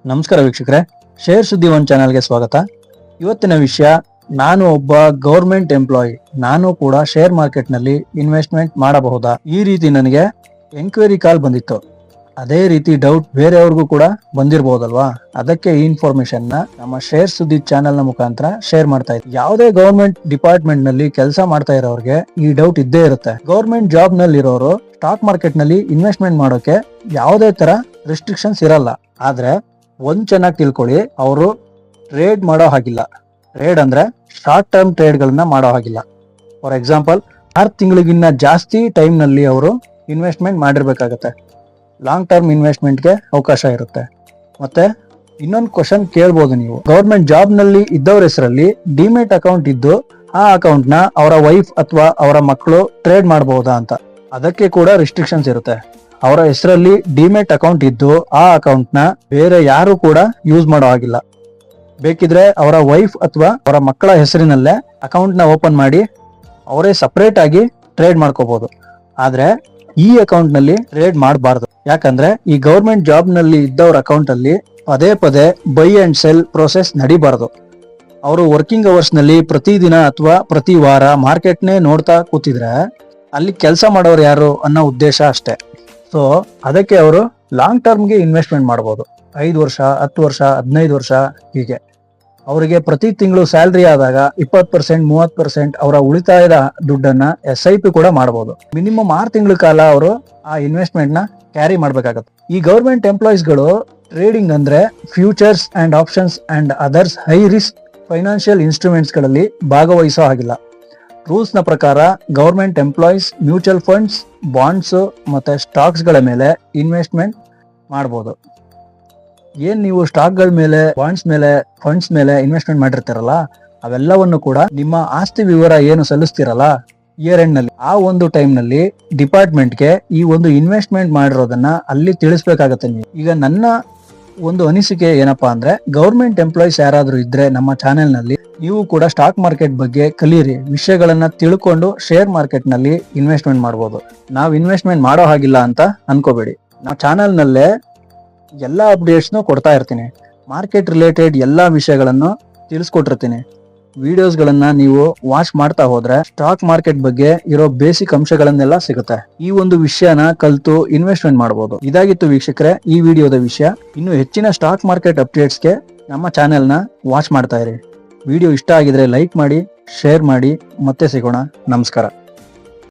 ನಮಸ್ಕಾರ ವೀಕ್ಷಕರೇ, ಶೇರ್ ಸುದ್ದಿ ಒನ್ ಚಾನೆಲ್ಗೆ ಸ್ವಾಗತ. ಇವತ್ತಿನ ವಿಷಯ, ನಾನು ಒಬ್ಬ ಗೌರ್ಮೆಂಟ್ ಎಂಪ್ಲಾಯಿ, ನಾನು ಕೂಡ ಶೇರ್ ಮಾರ್ಕೆಟ್ ನಲ್ಲಿ ಇನ್ವೆಸ್ಟ್ಮೆಂಟ್ ಮಾಡಬಹುದಾ? ಈ ರೀತಿ ನನಗೆ ಎಂಕ್ವೈರಿ ಕಾಲ್ ಬಂದಿತ್ತು. ಅದೇ ರೀತಿ ಡೌಟ್ ಬೇರೆಯವ್ರಿಗೂ ಕೂಡ ಬಂದಿರಬಹುದಲ್ವಾ? ಅದಕ್ಕೆ ಈ ಇನ್ಫಾರ್ಮೇಶನ್ ನ ನಮ್ಮ ಶೇರ್ ಸುದ್ದಿ ಚಾನೆಲ್ ನ ಮುಖಾಂತರ ಶೇರ್ ಮಾಡ್ತಾ ಇದ್ದೀನಿ. ಯಾವುದೇ ಗೌರ್ಮೆಂಟ್ ಡಿಪಾರ್ಟ್ಮೆಂಟ್ ನಲ್ಲಿ ಕೆಲಸ ಮಾಡ್ತಾ ಇರೋರಿಗೆ ಈ ಡೌಟ್ ಇದ್ದೇ ಇರುತ್ತೆ. ಗೌರ್ಮೆಂಟ್ ಜಾಬ್ ನಲ್ಲಿ ಇರೋರು ಸ್ಟಾಕ್ ಮಾರ್ಕೆಟ್ ನಲ್ಲಿ ಇನ್ವೆಸ್ಟ್ಮೆಂಟ್ ಮಾಡೋಕೆ ಯಾವುದೇ ತರ ರೆಸ್ಟ್ರಿಕ್ಷನ್ಸ್ ಇರಲ್ಲ. ಆದ್ರೆ ಒಂದ್ ಚೆನ್ನಾಗಿ ತಿಳ್ಕೊಳ್ಳಿ, ಅವರು ಟ್ರೇಡ್ ಮಾಡೋ ಹಾಗಿಲ್ಲ. ಟ್ರೇಡ್ ಅಂದ್ರೆ ಶಾರ್ಟ್ ಟರ್ಮ್ ಟ್ರೇಡ್ ಗಳನ್ನ ಮಾಡೋ ಹಾಗಿಲ್ಲ. ಫಾರ್ ಎಕ್ಸಾಂಪಲ್, 6 ತಿಂಗಳಿಗಿನ್ನ ಜಾಸ್ತಿ ಟೈಮ್ ನಲ್ಲಿ ಅವರು ಇನ್ವೆಸ್ಟ್ಮೆಂಟ್ ಮಾಡಿರ್ಬೇಕಾಗತ್ತೆ. ಲಾಂಗ್ ಟರ್ಮ್ ಇನ್ವೆಸ್ಟ್ಮೆಂಟ್ಗೆ ಅವಕಾಶ ಇರುತ್ತೆ. ಮತ್ತೆ ಇನ್ನೊಂದು ಕ್ವಶನ್ ಕೇಳ್ಬೋದು ನೀವು, ಗೌರ್ಮೆಂಟ್ ಜಾಬ್ ನಲ್ಲಿ ಇದ್ದವ್ರ ಹೆಸರಲ್ಲಿ ಡಿಮೆಟ್ ಅಕೌಂಟ್ ಇದ್ದು ಆ ಅಕೌಂಟ್ ನ ಅವರ ವೈಫ್ ಅಥವಾ ಅವರ ಮಕ್ಕಳು ಟ್ರೇಡ್ ಮಾಡಬಹುದಾ ಅಂತ. ಅದಕ್ಕೆ ಕೂಡ ರಿಸ್ಟ್ರಿಕ್ಷನ್ಸ್ ಇರುತ್ತೆ. ಅವರ ಹೆಸರಲ್ಲಿ ಡಿಮೆಟ್ ಅಕೌಂಟ್ ಇದ್ದು ಆ ಅಕೌಂಟ್ ನ ಬೇರೆ ಯಾರು ಕೂಡ ಯೂಸ್ ಮಾಡೋ ಹಾಗಿಲ್ಲ. ಬೇಕಿದ್ರೆ ಅವರ ವೈಫ್ ಅಥವಾ ಅವರ ಮಕ್ಕಳ ಹೆಸರಿನಲ್ಲೇ ಅಕೌಂಟ್ ನ ಓಪನ್ ಮಾಡಿ ಅವರೇ ಸಪರೇಟ್ ಆಗಿ ಟ್ರೇಡ್ ಮಾಡ್ಕೋಬಹುದು. ಆದ್ರೆ ಈ ಅಕೌಂಟ್ ನಲ್ಲಿ ಟ್ರೇಡ್ ಮಾಡಬಾರ್ದು. ಯಾಕಂದ್ರೆ ಈ ಗೌರ್ಮೆಂಟ್ ಜಾಬ್ ನಲ್ಲಿ ಇದ್ದವ್ರ ಅಕೌಂಟ್ ಅಲ್ಲಿ ಪದೇ ಪದೇ ಬೈ ಅಂಡ್ ಸೆಲ್ ಪ್ರೋಸೆಸ್ ನಡಿಬಾರ್ದು. ಅವರು ವರ್ಕಿಂಗ್ ಅವರ್ಸ್ ನಲ್ಲಿ ಪ್ರತಿದಿನ ಅಥವಾ ಪ್ರತಿ ವಾರ ಮಾರ್ಕೆಟ್ನೇ ನೋಡ್ತಾ ಕೂತಿದ್ರೆ ಅಲ್ಲಿ ಕೆಲಸ ಮಾಡೋರು ಯಾರು ಅನ್ನೋ ಉದ್ದೇಶ ಅಷ್ಟೇ. ಸೊ ಅದಕ್ಕೆ ಅವರು ಲಾಂಗ್ ಟರ್ಮ್ಗೆ ಇನ್ವೆಸ್ಟ್ಮೆಂಟ್ ಮಾಡಬಹುದು. 5 ವರ್ಷ, 10 ವರ್ಷ, 15 ವರ್ಷ ಹೀಗೆ. ಅವರಿಗೆ ಪ್ರತಿ ತಿಂಗಳು ಸ್ಯಾಲ್ರಿ ಆದಾಗ 20%, 30% ಅವರ ಉಳಿತಾಯದ ದುಡ್ಡನ್ನ SIP ಕೂಡ ಮಾಡಬಹುದು. ಮಿನಿಮಮ್ 6 ತಿಂಗಳ ಕಾಲ ಅವರು ಆ ಇನ್ವೆಸ್ಟ್ಮೆಂಟ್ ನ ಕ್ಯಾರಿ ಮಾಡ್ಬೇಕಾಗತ್ತೆ. ಈ ಗೌರ್ಮೆಂಟ್ ಎಂಪ್ಲಾಯೀಸ್ ಗಳು ಟ್ರೇಡಿಂಗ್ ಅಂದ್ರೆ futures and options and others high risk financial instruments ಗಳಲ್ಲಿ ಭಾಗವಹಿಸೋ ಹಾಗಿಲ್ಲ. ರೂಲ್ಸ್ ನ ಪ್ರಕಾರ government employees mutual funds, bonds ಮತ್ತೆ ಸ್ಟಾಕ್ಸ್ ಗಳ ಮೇಲೆ ಇನ್ವೆಸ್ಟ್ಮೆಂಟ್ ಮಾಡಬಹುದು. ಏನ್ ನೀವು ಸ್ಟಾಕ್ ಗಳ ಮೇಲೆ, ಬಾಂಡ್ಸ್ ಮೇಲೆ, ಫಂಡ್ಸ್ ಮೇಲೆ ಇನ್ವೆಸ್ಟ್ಮೆಂಟ್ ಮಾಡಿರ್ತೀರಲ್ಲ, ಅವೆಲ್ಲವನ್ನು ಕೂಡ ನಿಮ್ಮ ಆಸ್ತಿ ವಿವರ ಏನು ಸಲ್ಲಿಸ್ತಿರಲ್ಲ ಇಯರ್ ಎಂಡ್ ನಲ್ಲಿ, ಆ ಒಂದು ಟೈಮ್ ನಲ್ಲಿ ಡಿಪಾರ್ಟ್ಮೆಂಟ್ಗೆ ಈ ಒಂದು ಇನ್ವೆಸ್ಟ್ಮೆಂಟ್ ಮಾಡಿರೋದನ್ನ ಅಲ್ಲಿ ತಿಳಿಸ್ಬೇಕಾಗತ್ತೆ ನೀವು. ಈಗ ನನ್ನ ಒಂದು ಅನಿಸಿಕೆ ಏನಪ್ಪಾ ಅಂದ್ರೆ, ಗೌರ್ಮೆಂಟ್ ಎಂಪ್ಲಾಯೀಸ್ ಯಾರಾದ್ರೂ ಇದ್ರೆ ನಮ್ಮ ಚಾನೆಲ್ ನಲ್ಲಿ ನೀವು ಕೂಡ ಸ್ಟಾಕ್ ಮಾರ್ಕೆಟ್ ಬಗ್ಗೆ ಕಲೀರಿ, ವಿಷಯಗಳನ್ನ ತಿಳ್ಕೊಂಡು ಶೇರ್ ಮಾರ್ಕೆಟ್ ನಲ್ಲಿ ಇನ್ವೆಸ್ಟ್ಮೆಂಟ್ ಮಾಡಬಹುದು. ನಾವು ಇನ್ವೆಸ್ಟ್ಮೆಂಟ್ ಮಾಡೋ ಹಾಗಿಲ್ಲ ಅಂತ ಅನ್ಕೋಬೇಡಿ. ನಮ್ಮ ಚಾನೆಲ್ ನಲ್ಲೇ ಎಲ್ಲಾ ಅಪ್ಡೇಟ್ಸ್ ಕೊಡ್ತಾ ಇರ್ತೀನಿ. ಮಾರ್ಕೆಟ್ ರಿಲೇಟೆಡ್ ಎಲ್ಲಾ ವಿಷಯಗಳನ್ನು ತಿಳಿಸ್ಕೊಟ್ಟಿರ್ತೀನಿ. ವಿಡಿಯೋಸ್ ಗಳನ್ನ ನೀವು ವಾಚ್ ಮಾಡ್ತಾ ಹೋದ್ರೆ ಸ್ಟಾಕ್ ಮಾರ್ಕೆಟ್ ಬಗ್ಗೆ ಇರೋ ಬೇಸಿಕ್ ಅಂಶಗಳನ್ನೆಲ್ಲ ಸಿಗುತ್ತೆ. ಈ ಒಂದು ವಿಷಯನ ಕಲ್ತು ಇನ್ವೆಸ್ಟ್ಮೆಂಟ್ ಮಾಡಬಹುದು. ಇದಾಗಿತ್ತು ವೀಕ್ಷಕರೇ ಈ ವಿಡಿಯೋದ ವಿಷಯ. ಇನ್ನು ಹೆಚ್ಚಿನ ಸ್ಟಾಕ್ ಮಾರ್ಕೆಟ್ ಅಪ್ಡೇಟ್ಸ್ಗೆ ನಮ್ಮ ಚಾನೆಲ್ ನ ವಾಚ್ ಮಾಡ್ತಾ ಇರಿ. ವಿಡಿಯೋ ಇಷ್ಟ ಆಗಿದ್ರೆ ಲೈಕ್ ಮಾಡಿ, ಶೇರ್ ಮಾಡಿ. ಮತ್ತೆ ಸಿಗೋಣ. ನಮಸ್ಕಾರ.